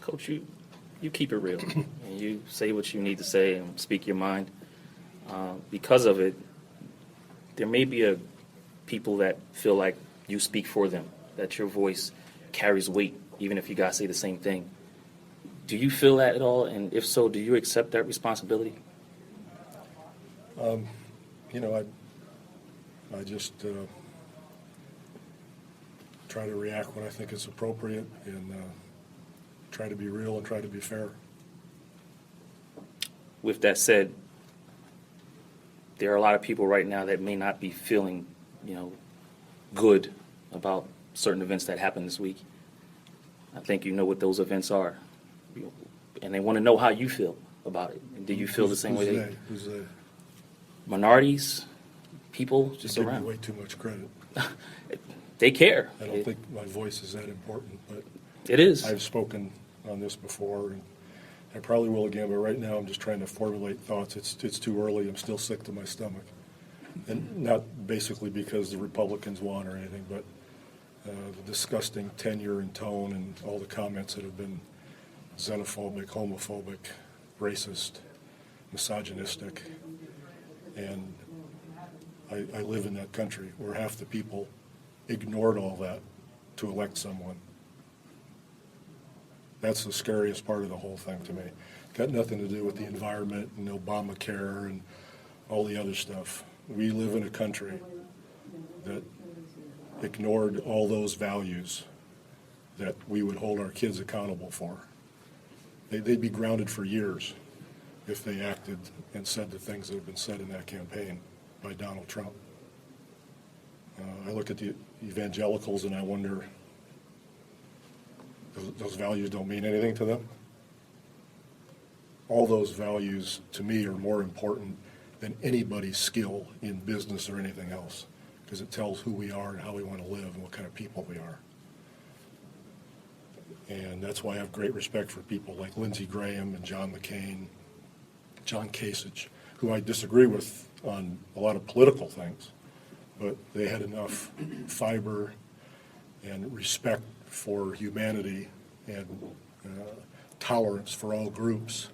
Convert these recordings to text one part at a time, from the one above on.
Coach, you keep it real, and you say what you need to say and speak your mind. Because of it, there may be people that feel like you speak for them, that your voice carries weight, even if you guys say the same thing. Do you feel that at all? And if so, do you accept that responsibility? I just try to react when I think it's appropriate and try to be real and try to be fair. With that said, there are a lot of people right now that may not be feeling, good about certain events that happened this week. I think you know what those events are, and they want to know how you feel about it. Do you feel the same way? Who's they? Minorities, people just You give around. me way too much credit. They care. I don't think my voice is that important, but It is. I've spoken on this before, and I probably will again, but right now I'm just trying to formulate thoughts. It's too early. I'm still sick to my stomach. And not basically because the Republicans won or anything, but the disgusting tenure and tone and all the comments that have been xenophobic, homophobic, racist, misogynistic. And I live in that country where half the people ignored all that to elect someone. That's the scariest part of the whole thing to me. Got nothing to do with the environment and Obamacare and all the other stuff. We live in a country that ignored all those values that we would hold our kids accountable for. They'd be grounded for years if they acted and said the things that have been said in that campaign by Donald Trump. I look at the evangelicals and I wonder, those values don't mean anything to them? All those values, to me, are more important than anybody's skill in business or anything else, because it tells who we are and how we want to live and what kind of people we are. And that's why I have great respect for people like Lindsey Graham and John McCain, John Kasich, who I disagree with on a lot of political things, but they had enough fiber and respect for humanity and tolerance for all groups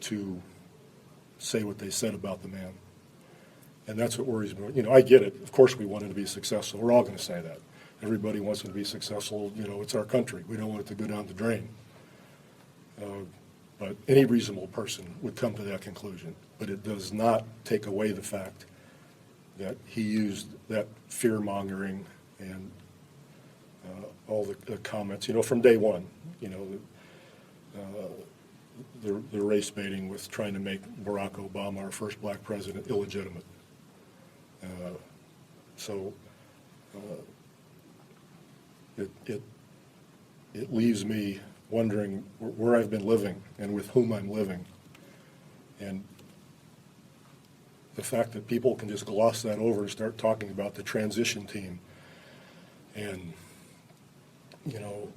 to say what they said about the man. And that's what worries me. I get it. Of course we want him to be successful. We're all going to say that. Everybody wants him to be successful. It's our country. We don't want it to go down the drain. But any reasonable person would come to that conclusion. But it does not take away the fact that he used that fear-mongering and all the comments, from day one, the race baiting with trying to make Barack Obama, our first black president, illegitimate. It leaves me wondering where I've been living and with whom I'm living. And the fact that people can just gloss that over and start talking about the transition team and,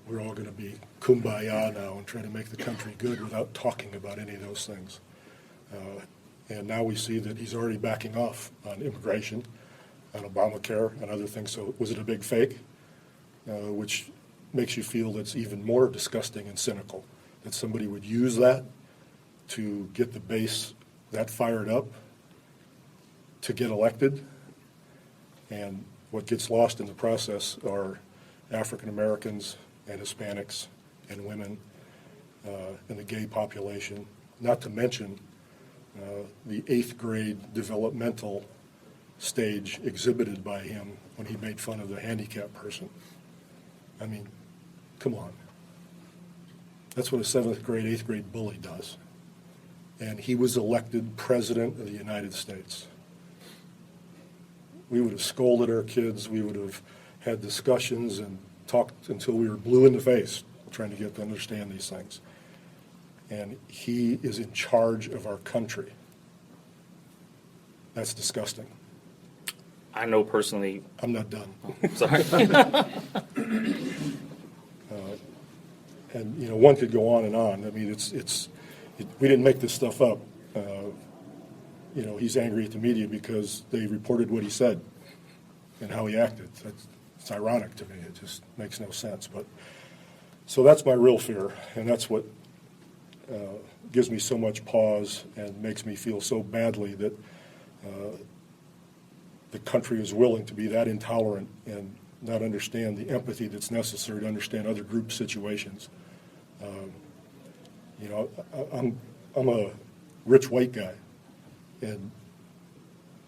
we're all going to be kumbaya now and try to make the country good without talking about any of those things. And now we see that he's already backing off on immigration, on Obamacare, and other things. So was it a big fake? Which makes you feel that's even more disgusting and cynical, that somebody would use that to get the base that fired up to get elected. And what gets lost in the process are African Americans and Hispanics and women and the gay population, not to mention the 8th grade developmental stage exhibited by him when he made fun of the handicapped person. I mean, come on. That's what a 7th grade, 8th grade bully does. And he was elected president of the United States. We would have scolded our kids. We would have had discussions and talked until we were blue in the face trying to get them to understand these things. And he is in charge of our country. That's disgusting. I know personally. I'm not done. Sorry. And one could go on and on. I mean, we didn't make this stuff up. He's angry at the media because they reported what he said and how he acted. It's ironic to me. It just makes no sense. But So that's my real fear, and that's what gives me so much pause and makes me feel so badly that the country is willing to be that intolerant and not understand the empathy that's necessary to understand other group situations. You know, I'm a rich white guy, and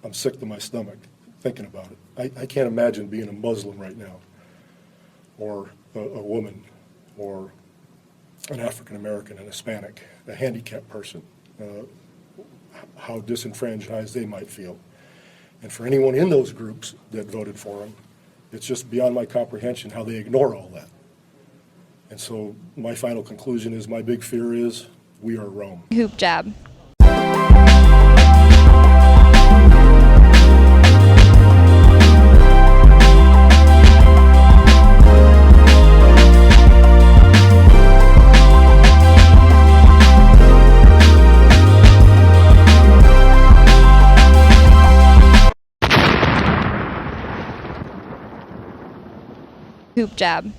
I'm sick to my stomach thinking about it. I can't imagine being a Muslim right now, or a woman, or an African American, an Hispanic, a handicapped person, how disenfranchised they might feel. And for anyone in those groups that voted for him, it's just beyond my comprehension how they ignore all that. And so my final conclusion is, my big fear is we are Rome. HoopJab. HoopJab.